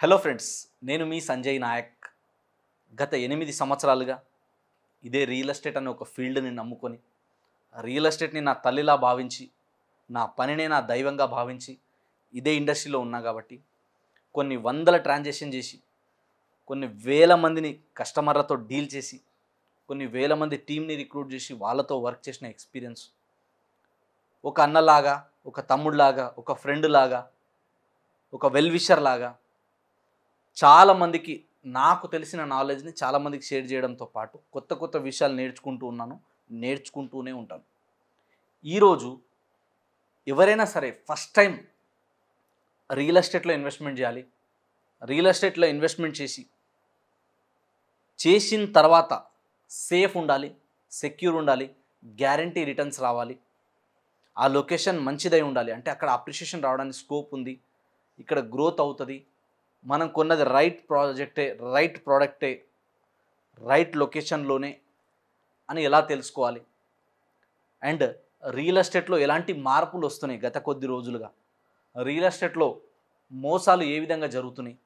Hello friends, నేను మీ సంజయ్ నాయక్. గత 8 సంవత్సరాలుగా ఇదే రియల్ ఎస్టేట్ అనే ఒక ఫీల్డ్ని నమ్ముకొని, రియల్ ఎస్టేట్ని నా తల్లిలా భావించి, నా పనినే నా దైవంగా భావించి ఇదే ఇండస్ట్రీలో ఉన్నా కాబట్టి కొన్ని వందల ట్రాన్సాక్షన్ చేసి, కొన్ని వేల మందిని కస్టమర్లతో డీల్ చేసి, కొన్ని వేల మంది టీంని రిక్రూట్ చేసి వాళ్ళతో వర్క్ చేసిన ఎక్స్పీరియన్స్, ఒక అన్నలాగా, ఒక తమ్ముడిలాగా, ఒక ఫ్రెండ్ లాగా, ఒక వెల్ విషర్ లాగా చాలామందికి నాకు తెలిసిన నాలెడ్జ్ని చాలామందికి షేర్ చేయడంతో పాటు కొత్త కొత్త విషయాలు నేర్చుకుంటూ ఉన్నాను, నేర్చుకుంటూనే ఉంటాను. ఈరోజు ఎవరైనా సరే ఫస్ట్ టైం రియల్ ఎస్టేట్లో ఇన్వెస్ట్మెంట్ చేయాలి, రియల్ ఎస్టేట్లో ఇన్వెస్ట్మెంట్ చేసిన తర్వాత సేఫ్ ఉండాలి, సెక్యూర్ ఉండాలి, గ్యారంటీ రిటర్న్స్ రావాలి, ఆ లొకేషన్ మంచిదై ఉండాలి, అంటే అక్కడ అప్రిషియేషన్ రావడానికి స్కోప్ ఉంది, ఇక్కడ గ్రోత్ అవుతుంది, మనం కొన్నది రైట్ ప్రాజెక్టే, రైట్ ప్రోడక్టే, రైట్ లొకేషన్లోనే అని ఎలా తెలుసుకోవాలి, అండ్ రియల్ ఎస్టేట్లో ఎలాంటి మార్పులు వస్తున్నాయి గత కొద్ది రోజులుగా, రియల్ ఎస్టేట్లో మోసాలు ఏ విధంగా జరుగుతున్నాయి,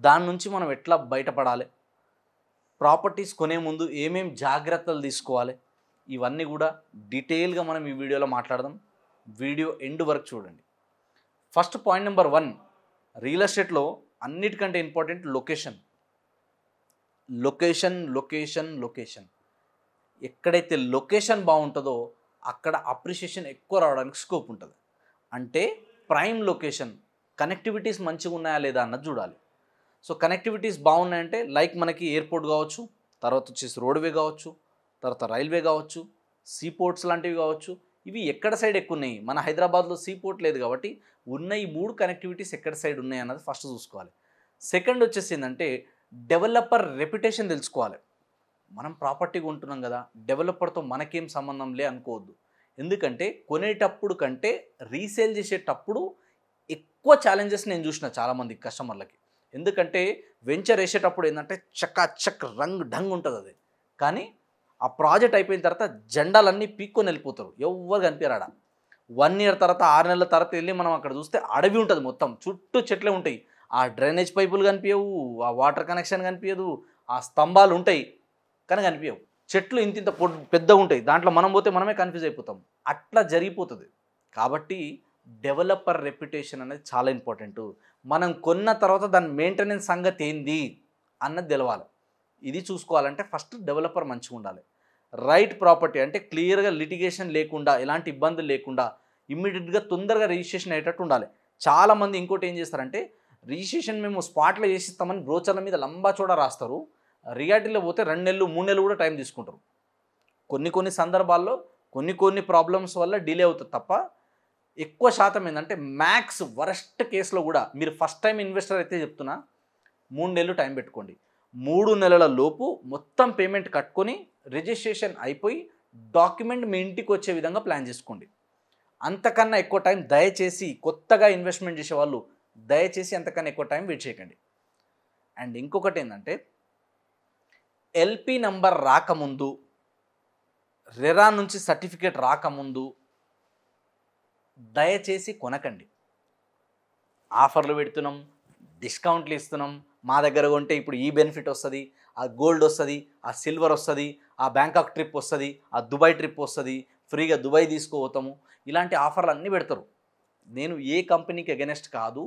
దాని నుంచి మనం ఎట్లా బయటపడాలి, ప్రాపర్టీస్ కొనే ముందు ఏమేం జాగ్రత్తలు తీసుకోవాలి, ఇవన్నీ కూడా డీటెయిల్గా మనం ఈ వీడియోలో మాట్లాడదాం. వీడియో ఎండ్ వరకు చూడండి. ఫస్ట్ పాయింట్ నెంబర్ 1, రియల్ ఎస్టేట్లో అన్నిటికంటే important location. Location location location ఎక్కడైతే లొకేషన్ బాగుంటుందో అక్కడ అప్రిషియేషన్ ఎక్కువ రావడానికి స్కోప్ ఉంటుంది. అంటే ప్రైమ్ లొకేషన్, కనెక్టివిటీస్ మంచిగా ఉన్నాయా లేదా అన్నది చూడాలి. సో కనెక్టివిటీస్ బాగున్నాయంటే లైక్ మనకి ఎయిర్పోర్ట్ కావచ్చు, తర్వాత వచ్చేసి రోడ్వే కావచ్చు, తర్వాత రైల్వే కావచ్చు, సీపోర్ట్స్ లాంటివి కావచ్చు. ఇవి ఎక్కడ సైడ్ ఎక్కువ ఉన్నాయి? మన హైదరాబాద్లో సీపోర్ట్ లేదు కాబట్టి ఉన్న ఈ 3 కనెక్టివిటీస్ ఎక్కడ సైడ్ ఉన్నాయి అన్నది ఫస్ట్ చూసుకోవాలి. సెకండ్ వచ్చేసి ఏంటంటే డెవలపర్ రెప్యుటేషన్ తెలుసుకోవాలి. మనం ప్రాపర్టీ కొంటున్నాం కదా, డెవలపర్తో మనకేం సంబంధం లే అనుకోవద్దు. ఎందుకంటే కొనేటప్పుడు కంటే రీసేల్ చేసేటప్పుడు ఎక్కువ ఛాలెంజెస్ నేను చూసిన చాలామంది కస్టమర్లకి. ఎందుకంటే వెంచర్ వేసేటప్పుడు ఏంటంటే చక్ రంగ్ ఢంగ్ ఉంటుంది అది, కానీ ఆ ప్రాజెక్ట్ అయిపోయిన తర్వాత జెండాలన్నీ పీక్కొని వెళ్ళిపోతారు, ఎవరు కనిపించారు. 1 ఇయర్ తర్వాత 6 నెలల తర్వాత వెళ్ళి మనం అక్కడ చూస్తే అడవి ఉంటుంది, మొత్తం చుట్టూ చెట్లే ఉంటాయి, ఆ డ్రైనేజ్ పైపులు కనిపించవు, ఆ వాటర్ కనెక్షన్ కనిపించదు, ఆ స్తంభాలు ఉంటాయి కానీ కనిపించవు, చెట్లు ఇంత పెద్దగా ఉంటాయి, దాంట్లో మనం పోతే మనమే కన్ఫ్యూజ్ అయిపోతాం. అట్లా జరిగిపోతుంది. కాబట్టి డెవలపర్ రెప్యుటేషన్ అనేది చాలా ఇంపార్టెంట్. మనం కొన్న తర్వాత దాని మెయింటెనెన్స్ సంగతి ఏంది అన్నది తెలవాలి. ఇది చూసుకోవాలంటే ఫస్ట్ డెవలపర్ మంచిగా ఉండాలి. రైట్ ప్రాపర్టీ అంటే క్లియర్గా లిటిగేషన్ లేకుండా, ఎలాంటి ఇబ్బందులు లేకుండా ఇమ్మీడియట్గా తొందరగా రిజిస్ట్రేషన్ అయ్యేటట్టు ఉండాలి. చాలామంది ఇంకోటి ఏం చేస్తారంటే రిజిస్ట్రేషన్ మేము స్పాట్లో చేసిస్తామని బ్రోచర్ల మీద లంబా చూడ రాస్తారు, రియాలిటీలో పోతే 2 నెలలు 3 నెలలు కూడా టైం తీసుకుంటారు. కొన్ని సందర్భాల్లో కొన్ని ప్రాబ్లమ్స్ వల్ల డిలే అవుతుంది తప్ప ఎక్కువ శాతం ఏంటంటే మ్యాక్స్ వరస్ట్ కేసులో కూడా మీరు ఫస్ట్ టైం ఇన్వెస్టర్ అయితే చెప్తున్నా 3 నెలలు టైం పెట్టుకోండి. 3 నెలల లోపు మొత్తం పేమెంట్ కట్టుకొని రిజిస్ట్రేషన్ అయిపోయి డాక్యుమెంట్ మీ ఇంటికి వచ్చే విధంగా ప్లాన్ చేసుకోండి. అంతకన్నా ఎక్కువ టైం దయచేసి, కొత్తగా ఇన్వెస్ట్మెంట్ చేసేవాళ్ళు దయచేసి అంతకన్నా ఎక్కువ టైం వెయిట్ చేయకండి. అండ్ ఇంకొకటి ఏంటంటే ఎల్పి నంబర్ రాకముందు, రెరా నుంచి సర్టిఫికేట్ రాకముందు దయచేసి కొనకండి. ఆఫర్లు పెడుతున్నాం, డిస్కౌంట్లు ఇస్తున్నాం, మా దగ్గర కొంటే ఇప్పుడు ఈ బెనిఫిట్ వస్తుంది, ఆ గోల్డ్ వస్తుంది, ఆ సిల్వర్ వస్తుంది, ఆ బ్యాంకాక్ ట్రిప్ వస్తుంది, ఆ దుబాయ్ ట్రిప్ వస్తుంది, ఫ్రీగా దుబాయ్ తీసుకుపోతాము, ఇలాంటి ఆఫర్లు అన్నీ పెడతారు. నేను ఏ కంపెనీకి అగెనెస్ట్ కాదు,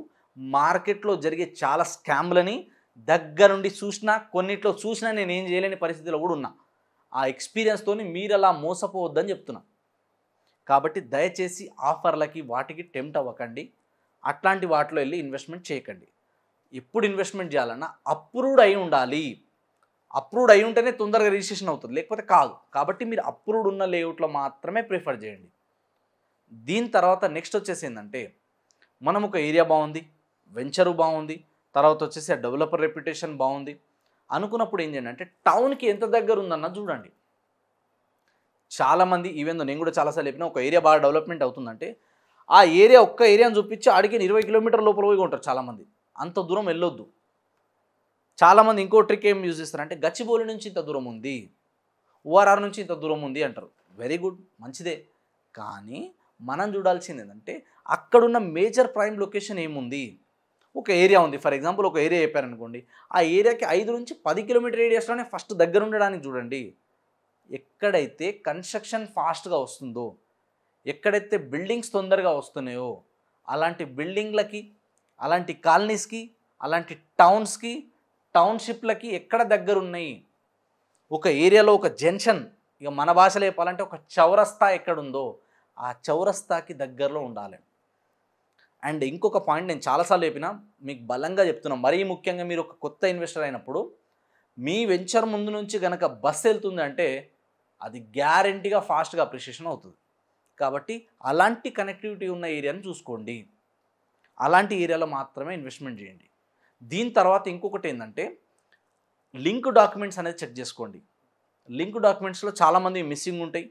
మార్కెట్లో జరిగే చాలా స్కామ్లని దగ్గరుండి చూసినా, కొన్నిట్లో చూసినా నేను ఏం చేయలేని పరిస్థితిలో కూడా ఉన్నా. ఆ ఎక్స్పీరియన్స్తో మీరు అలా మోసపోవద్దని చెప్తున్నా. కాబట్టి దయచేసి ఆఫర్లకి వాటికి టెంప్ట్ అవ్వకండి, అట్లాంటి వాటిలో వెళ్ళి ఇన్వెస్ట్మెంట్ చేయకండి. ఎప్పుడు ఇన్వెస్ట్మెంట్ చేయాలన్నా అప్రూవ్డ్ అయి ఉండాలి. అప్రూవ్డ్ అయి ఉంటేనే తొందరగా రిజిస్ట్రేషన్ అవుతుంది, లేకపోతే కాదు. కాబట్టి మీరు అప్రూవ్డ్ ఉన్న లేఅవుట్లో మాత్రమే ప్రిఫర్ చేయండి. దీని తర్వాత నెక్స్ట్ వచ్చేసి ఏంటంటే మనం ఒక ఏరియా బాగుంది, వెంచరు బాగుంది, తర్వాత వచ్చేసి ఆ డెవలపర్ రెప్యుటేషన్ బాగుంది అనుకున్నప్పుడు ఏం చేయండి అంటే టౌన్కి ఎంత దగ్గర ఉందన్న చూడండి. చాలామంది ఈవెన్ నేను కూడా చాలాసార్లు చెప్పిన, ఒక ఏరియా బాగా డెవలప్మెంట్ అవుతుందంటే ఆ ఏరియా ఒక్క ఏరియాని చూపించి అడిగి 20 కిలోమీటర్ లోపల పోయి ఉంటారు చాలామంది. అంత దూరం వెళ్ళొద్దు. చాలామంది ఇంకో ట్రిక్ ఏం యూజ్ చేస్తారంటే గచ్చిబౌలి నుంచి ఇంత దూరం ఉంది, ఓఆర్ఆర్ నుంచి ఇంత దూరం ఉంది అంటారు. వెరీ గుడ్, మంచిదే. కానీ మనం చూడాల్సింది ఏంటంటే అక్కడున్న మేజర్ ప్రైమ్ లొకేషన్ ఏముంది, ఒక ఏరియా ఉంది, ఫర్ ఎగ్జాంపుల్ ఒక ఏరియా చెప్పారనుకోండి, ఆ ఏరియాకి 5 నుంచి 10 కిలోమీటర్ రేడియస్లోనే ఫస్ట్ దగ్గర ఉండడానికి చూడండి. ఎక్కడైతే కన్స్ట్రక్షన్ ఫాస్ట్గా వస్తుందో, ఎక్కడైతే బిల్డింగ్స్ తొందరగా వస్తున్నాయో అలాంటి బిల్డింగ్లకి, అలాంటి కాలనీస్కి, అలాంటి టౌన్స్కి, టౌన్షిప్లకి ఎక్కడ దగ్గర ఉన్నాయి, ఒక ఏరియాలో ఒక జంక్షన్, ఇక మన భాషలో చెప్పాలంటే ఒక చౌరస్తా ఎక్కడుందో ఆ చౌరస్తాకి దగ్గరలో ఉండాలి. అండ్ ఇంకొక పాయింట్ నేను చాలాసార్లు చెప్పినా, మీకు బలంగా చెప్తున్నా, మరీ ముఖ్యంగా మీరు ఒక కొత్త ఇన్వెస్టర్ అయినప్పుడు మీ వెంచర్ ముందు నుంచి కనుక బస్సు వెళ్తుంది అంటే అది గ్యారంటీగా ఫాస్ట్గా అప్రిషియేషన్ అవుతుంది. కాబట్టి అలాంటి కనెక్టివిటీ ఉన్న ఏరియాని చూసుకోండి, అలాంటి ఏరియాలో మాత్రమే ఇన్వెస్ట్మెంట్ చేయండి. దీని తర్వాత ఇంకొకటి ఏంటంటే లింక్ డాక్యుమెంట్స్ అనేది చెక్ చేసుకోండి. లింక్ డాక్యుమెంట్స్లో చాలామంది మిస్సింగ్ ఉంటాయి.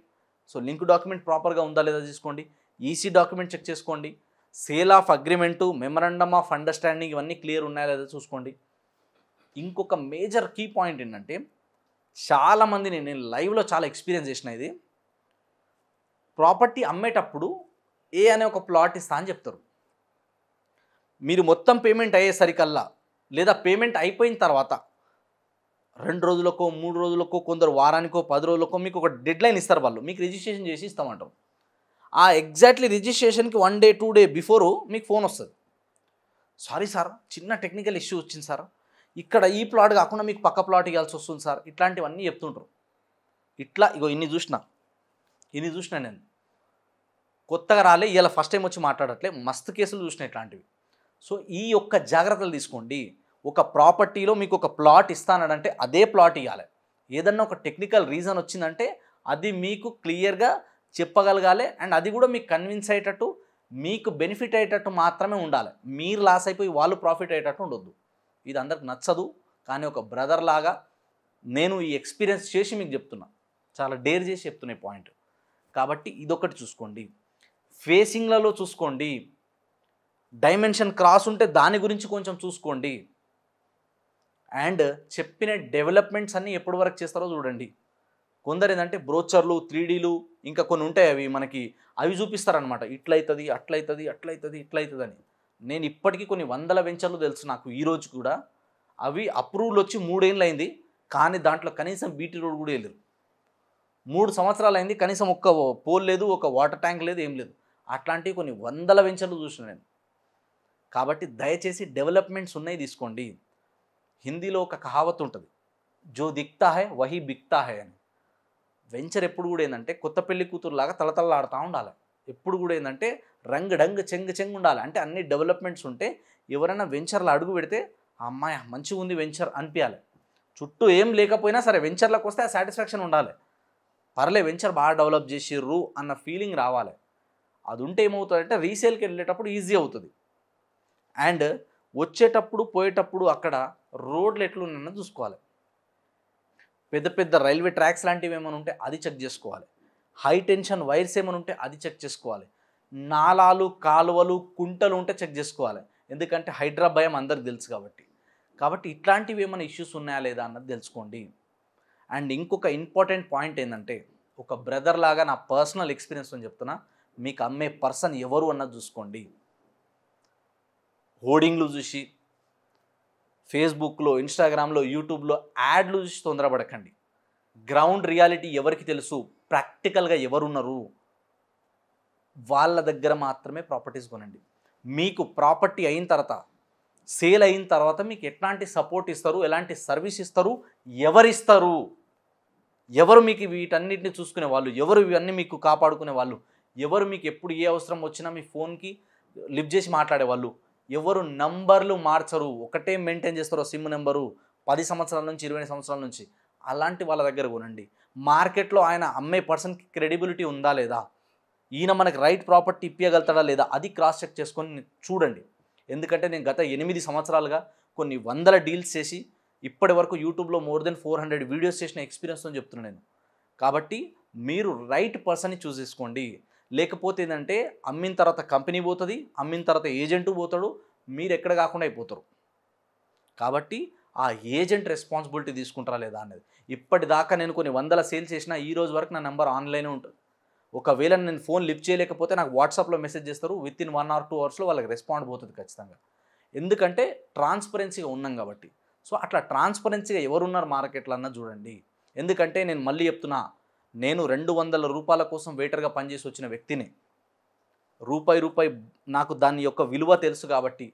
సో లింక్ డాక్యుమెంట్ ప్రాపర్గా ఉందా లేదా చూసుకోండి. ఈసీ డాక్యుమెంట్ చెక్ చేసుకోండి. Sale of agreement, memorandum of understanding ఇవన్నీ క్లియర్ ఉన్నాయా లేదా చూసుకోండి. ఇంకొక మేజర్ కీ పాయింట్ ఏంటంటే, చాలామంది నేను లైవ్లో చాలా ఎక్స్పీరియన్స్ చేసిన ఇది, ప్రాపర్టీ అమ్మేటప్పుడు ఏ అనే ఒక ప్లాట్ ఇస్తా అని చెప్తారు. మీరు మొత్తం పేమెంట్ అయ్యేసరికల్లా, లేదా పేమెంట్ అయిపోయిన తర్వాత 2 రోజులకో 3 రోజులకో, కొందరు వారానికో 10 రోజులకో మీకు ఒక డెడ్లైన్ ఇస్తారు. వాళ్ళు మీకు రిజిస్ట్రేషన్ చేసి ఇస్తామంటారు. ఆ ఎగ్జాక్ట్లీ రిజిస్ట్రేషన్కి 1 డే 2 డే బిఫోరు మీకు ఫోన్ వస్తుంది. సారీ సార్, చిన్న టెక్నికల్ ఇష్యూ వచ్చింది సార్, ఇక్కడ ఈ ప్లాట్ కాకుండా మీకు పక్క ప్లాట్ ఇవ్వాల్సి వస్తుంది సార్, ఇట్లాంటివన్నీ చెప్తుంటారు. ఇట్లా ఇగో ఇన్ని చూసిన నేను కొత్తగా రాలే, ఇలా ఫస్ట్ టైం వచ్చి మాట్లాడట్లే, మస్తు కేసులు చూసిన ఇట్లాంటివి. సో ఈ యొక్క జాగ్రత్తలు తీసుకోండి. ఒక ప్రాపర్టీలో మీకు ఒక ప్లాట్ ఇస్తానంటే అదే ప్లాట్ ఇవ్వాలి. ఏదన్నా ఒక టెక్నికల్ రీజన్ వచ్చిందంటే అది మీకు క్లియర్గా చెప్పగలగాలి. అండ్ అది కూడా మీకు కన్విన్స్ అయ్యేటట్టు, మీకు బెనిఫిట్ అయ్యేటట్టు మాత్రమే ఉండాలి. మీరు లాస్ అయిపోయి వాళ్ళు ప్రాఫిట్ అయ్యేటట్టు ఉండొద్దు. ఇది అందరికి నచ్చదు, కానీ ఒక బ్రదర్ లాగా నేను ఈ ఎక్స్పీరియన్స్ చేసి మీకు చెప్తున్నా, చాలా డేర్ చేసి చెప్తున్నా ఈ పాయింట్. కాబట్టి ఇదొకటి చూసుకోండి. ఫేసింగ్లలో చూసుకోండి. డైమెన్షన్ క్రాస్ ఉంటే దాని గురించి కొంచెం చూసుకోండి. అండ్ చెప్పిన డెవలప్మెంట్స్ అన్నీ ఎప్పటి వరకు చేస్తారో చూడండి. కొందరు ఏంటంటే బ్రోచర్లు, 3Dలు ఇంకా కొన్ని ఉంటాయి, అవి మనకి అవి చూపిస్తారనమాట, ఇట్లయితుంది అట్లయితుంది అట్లయితుంది ఇట్లయితుంది అని. నేను ఇప్పటికీ కొన్ని వందల వెంచర్లు తెలుసు నాకు ఈ రోజు కూడా. అవి అప్రూవల్ వచ్చి 3 ఏళ్ళు అయింది, కానీ దాంట్లో కనీసం బీటీ రోడ్ కూడా వెళ్ళరు. 3 సంవత్సరాలు అయింది, కనీసం ఒక్క పోల్ లేదు, ఒక వాటర్ ట్యాంక్ లేదు, ఏం లేదు. అట్లాంటివి కొన్ని వందల వెంచర్లు చూసిన నేను. కాబట్టి దయచేసి డెవలప్మెంట్స్ ఉన్నాయి తీసుకోండి. హిందీలో ఒక కహావత్ ఉంటుంది, జో దిక్తా హై వహీ బిక్తా హై అని. వెంచర్ ఎప్పుడు కూడా ఏంటంటే కొత్త పెళ్లి కూతురులాగా తలతలలాడుతూ ఉండాలి. ఎప్పుడు కూడా ఏంటంటే రంగు డంగ్ చెంగు చెంగు ఉండాలి. అంటే అన్ని డెవలప్మెంట్స్ ఉంటే ఎవరైనా వెంచర్లో అడుగు పెడితే అమ్మాయి మంచిగా ఉంది వెంచర్ అనిపించాలి. చుట్టూ ఏం లేకపోయినా సరే వెంచర్లకు వస్తే ఆ సాటిస్ఫాక్షన్ ఉండాలి. పర్లే వెంచర్ బాగా డెవలప్ చేసిర్రు అన్న ఫీలింగ్ రావాలి. అది ఉంటే ఏమవుతుందంటే రీసేల్కి వెళ్ళేటప్పుడు ఈజీ అవుతుంది. అండ్ వచ్చేటప్పుడు పోయేటప్పుడు అక్కడ రోడ్లు ఎట్లున్నాయో చూసుకోవాలి. పెద్ద పెద్ద రైల్వే ట్రాక్స్ లాంటివి ఏమైనా ఉంటే అది చెక్ చేసుకోవాలి. హై టెన్షన్ వైర్స్ ఏమైనా ఉంటే అది చెక్ చేసుకోవాలి. నాలాలు, కాలువలు, కుంటలు ఉంటే చెక్ చేసుకోవాలి. ఎందుకంటే హైడ్రా భయం అందరికి తెలుసు కాబట్టి ఇట్లాంటివి ఏమైనా ఇష్యూస్ ఉన్నాయా లేదా అన్నది తెలుసుకోండి. అండ్ ఇంకొక ఇంపార్టెంట్ పాయింట్ ఏంటంటే, ఒక బ్రదర్ లాగా నా పర్సనల్ ఎక్స్పీరియన్స్ అని చెప్తున్నా, మీకు అమ్మే పర్సన్ ఎవరు అన్నది చూసుకోండి. హోర్డింగ్లు చూసి, ఫేస్బుక్లో, ఇన్స్టాగ్రామ్లో, యూట్యూబ్లో యాడ్లు చూసి తొందరపడకండి. గ్రౌండ్ రియాలిటీ ఎవరికి తెలుసు, ప్రాక్టికల్గా ఎవరున్నారు, వాళ్ళ దగ్గర మాత్రమే ప్రాపర్టీస్ కొనండి. మీకు ప్రాపర్టీ అయిన తర్వాత, సేల్ అయిన తర్వాత మీకు ఎట్లాంటి సపోర్ట్ ఇస్తారు, ఎలాంటి సర్వీస్ ఇస్తారు, ఎవరిస్తారు, ఎవరు మీకు వీటన్నిటిని చూసుకునే వాళ్ళు, ఎవరు ఇవన్నీ మీకు కాపాడుకునే వాళ్ళు, ఎవరు మీకు ఎప్పుడు ఏ అవసరం వచ్చినా మీ ఫోన్కి లిఫ్ట్ చేసి మాట్లాడేవాళ్ళు, ఎవరు నంబర్లు మార్చరు, ఒకటే మెయింటైన్ చేస్తారో సిమ్ నెంబరు 10 సంవత్సరాల నుంచి 20 సంవత్సరాల నుంచి, అలాంటి వాళ్ళ దగ్గర కొనండి. మార్కెట్లో ఆయన అమ్మే పర్సన్కి క్రెడిబిలిటీ ఉందా లేదా, ఈయన మనకి రైట్ ప్రాపర్టీ ఇప్పించగలుగుతాడా లేదా, అది క్రాస్ చెక్ చేసుకొని చూడండి. ఎందుకంటే నేను గత 8 సంవత్సరాలుగా కొన్ని వందల డీల్స్ చేసి ఇప్పటి వరకు యూట్యూబ్లో మోర్ దెన్ 400 వీడియోస్ చేసిన ఎక్స్పీరియన్స్తో చెప్తున్నాను నేను. కాబట్టి మీరు రైట్ పర్సన్ని చూస్ చేసుకోండి. లేకపోతే ఏంటంటే అమ్మిన తర్వాత కంపెనీ పోతుంది, అమ్మిన తర్వాత ఏజెంటు పోతాడు, మీరు ఎక్కడ కాకుండా అయిపోతారు. కాబట్టి ఆ ఏజెంట్ రెస్పాన్సిబిలిటీ తీసుకుంటారా లేదా అనేది. ఇప్పటిదాకా నేను కొన్ని వందల సేల్స్ చేసినా ఈ రోజు వరకు నా నెంబర్ ఆన్లైనే ఉంటుంది. ఒకవేళ నేను ఫోన్ లిఫ్ట్ చేయలేకపోతే నాకు వాట్సాప్లో మెసేజ్ చేస్తారు, విత్ ఇన్ 1 or 2 అవర్స్లో వాళ్ళకి రెస్పాండ్ పోతుంది ఖచ్చితంగా. ఎందుకంటే ట్రాన్స్పరెన్సీగా ఉన్నాం కాబట్టి. సో అట్లా ట్రాన్స్పరెన్సీగా ఎవరున్నారు మార్కెట్లో అన్న చూడండి. ఎందుకంటే నేను మళ్ళీ చెప్తున్నా, నేను ₹200 కోసం వెయిటర్గా పనిచేసి వచ్చిన వ్యక్తిని. రూపాయి నాకు దాని యొక్క విలువ తెలుసు కాబట్టి,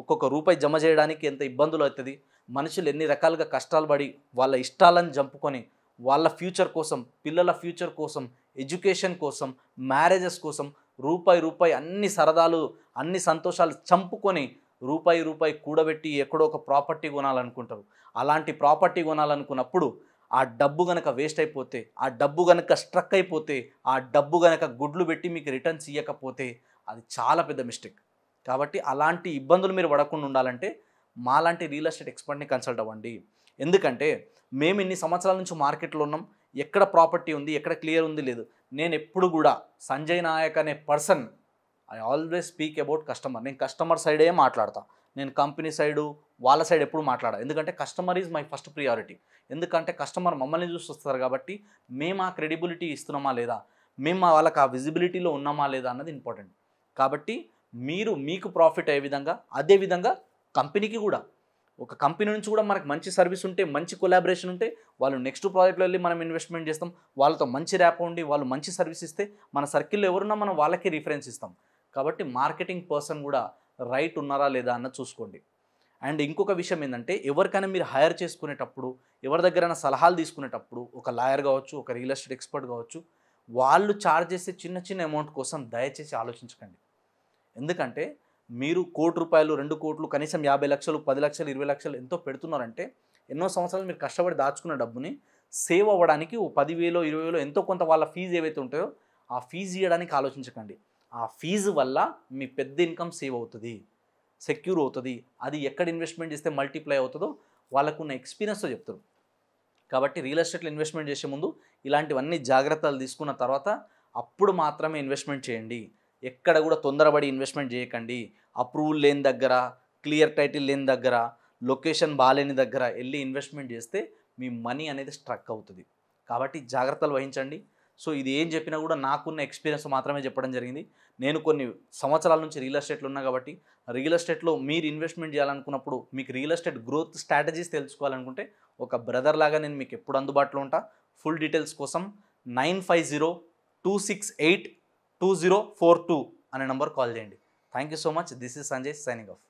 ఒక్కొక్క రూపాయి జమ చేయడానికి ఎంత ఇబ్బందులు అవుతుంది, మనుషులు ఎన్ని రకాలుగా కష్టాలు పడి వాళ్ళ ఇష్టాలను చంపుకొని వాళ్ళ ఫ్యూచర్ కోసం, పిల్లల ఫ్యూచర్ కోసం, ఎడ్యుకేషన్ కోసం, మ్యారేజెస్ కోసం రూపాయి అన్ని సరదాలు, అన్ని సంతోషాలు చంపుకొని రూపాయి కూడబెట్టి ఎక్కడో ఒక ప్రాపర్టీ కొనాలనుకుంటారు. అలాంటి ప్రాపర్టీ కొనాలనుకున్నప్పుడు ఆ డబ్బు గనక వేస్ట్ అయిపోతే, ఆ డబ్బు గనక స్ట్రక్ అయిపోతే, ఆ డబ్బు గనక గుడ్లు పెట్టి మీకు రిటర్న్స్ ఇవ్వకపోతే అది చాలా పెద్ద మిస్టేక్. కాబట్టి అలాంటి ఇబ్బందులు మీరు పడకుండా ఉండాలంటే మాలాంటి రియల్ ఎస్టేట్ ఎక్స్పర్ట్ని కన్సల్ట్ అవ్వండి. ఎందుకంటే మేము ఇన్ని సంవత్సరాల నుంచి మార్కెట్లో ఉన్నాం. ఎక్కడ ప్రాపర్టీ ఉంది, ఎక్కడ క్లియర్ ఉంది లేదు. నేను ఎప్పుడు కూడా సంజయ్ నాయక్ అనే person, I always speak about customer. నేను కస్టమర్ సైడే మాట్లాడతా. నేను కంపెనీ సైడు వాళ్ళ సైడ్ ఎప్పుడు మాట్లాడా. ఎందుకంటే customer is my first priority. ఎందుకంటే కస్టమర్ మమ్మల్ని చూసి వస్తారు కాబట్టి మేము ఆ క్రెడిబిలిటీ ఇస్తున్నామా లేదా, మేము వాళ్ళకి ఆ విజిబిలిటీలో ఉన్నామా లేదా అన్నది ఇంపార్టెంట్. కాబట్టి మీరు మీకు ప్రాఫిట్ అయ్యే విధంగా, అదేవిధంగా కంపెనీకి కూడా, ఒక కంపెనీ నుంచి కూడా మనకు మంచి సర్వీస్ ఉంటే, మంచి కొలాబరేషన్ ఉంటే వాళ్ళు నెక్స్ట్ ప్రాజెక్ట్లో వెళ్ళి మనం ఇన్వెస్ట్మెంట్ చేస్తాం. వాళ్ళతో మంచి ర్యాప్ ఉండి వాళ్ళు మంచి సర్వీస్ ఇస్తే మన సర్కిల్లో ఎవరున్నా మనం వాళ్ళకే రిఫరెన్స్ ఇస్తాం. కాబట్టి మార్కెటింగ్ పర్సన్ కూడా రైట్ ఉన్నారా లేదా అన్నది చూసుకోండి. అండ్ ఇంకొక విషయం ఏంటంటే, ఎవరికైనా మీరు హైర్ చేసుకునేటప్పుడు, ఎవరి దగ్గరైనా సలహాలు తీసుకునేటప్పుడు, ఒక లాయర్ కావచ్చు, ఒక రియల్ ఎస్టేట్ ఎక్స్పర్ట్ కావచ్చు, వాళ్ళు చార్జ్ చేసే చిన్న అమౌంట్ కోసం దయచేసి ఆలోచించకండి. ఎందుకంటే మీరు ₹1,00,00,000, 2,00,00,000, కనీసం 50 లక్షలు, 10 లక్షలు, 20 లక్షలు ఎంతో పెడుతున్నారంటే ఎన్నో సంవత్సరాలు మీరు కష్టపడి దాచుకున్న డబ్బుని సేవ్ అవ్వడానికి ఓ 10,000, 20,000 ఎంతో కొంత వాళ్ళ ఫీజు ఏవైతే ఉంటాయో ఆ ఫీజు ఇవ్వడానికి ఆలోచించకండి. ఆ ఫీజు వల్ల మీ పెద్ద ఇన్కమ్ సేవ్ అవుతుంది, సెక్యూర్ అవుతుంది. అది ఎక్కడ ఇన్వెస్ట్మెంట్ చేస్తే మల్టిప్లై అవుతుందో వాళ్ళకున్న ఎక్స్పీరియన్స్తో చెప్తారు. కాబట్టి రియల్ ఎస్టేట్లో ఇన్వెస్ట్మెంట్ చేసే ముందు ఇలాంటివన్నీ జాగ్రత్తలు తీసుకున్న తర్వాత అప్పుడు మాత్రమే ఇన్వెస్ట్మెంట్ చేయండి. ఎక్కడ కూడా తొందరపడి ఇన్వెస్ట్మెంట్ చేయకండి. అప్రూవల్ లేని దగ్గర, క్లియర్ టైటిల్ లేని దగ్గర, లొకేషన్ బాగాలేని దగ్గర వెళ్ళి ఇన్వెస్ట్మెంట్ చేస్తే మీ మనీ అనేది స్ట్రక్ అవుతుంది. కాబట్టి జాగ్రత్తలు వహించండి. సో ఇది ఏం చెప్పినా కూడా నాకున్న ఎక్స్పీరియన్స్ మాత్రమే చెప్పడం జరిగింది. నేను కొన్ని సంవత్సరాల నుంచి రియల్ ఎస్టేట్లో ఉన్నా కాబట్టి, రియల్ ఎస్టేట్లో మీరు ఇన్వెస్ట్మెంట్ చేయాలనుకున్నప్పుడు, మీకు రియల్ ఎస్టేట్ గ్రోత్ స్ట్రాటజీస్ తెలుసుకోవాలనుకుంటే ఒక బ్రదర్ లాగా నేను మీకు ఎప్పుడు అందుబాటులో ఉంటా. ఫుల్ డీటెయిల్స్ కోసం 9502682042 అనే నంబర్ కాల్ చేయండి. Thank you so much. This is Sanjay signing off.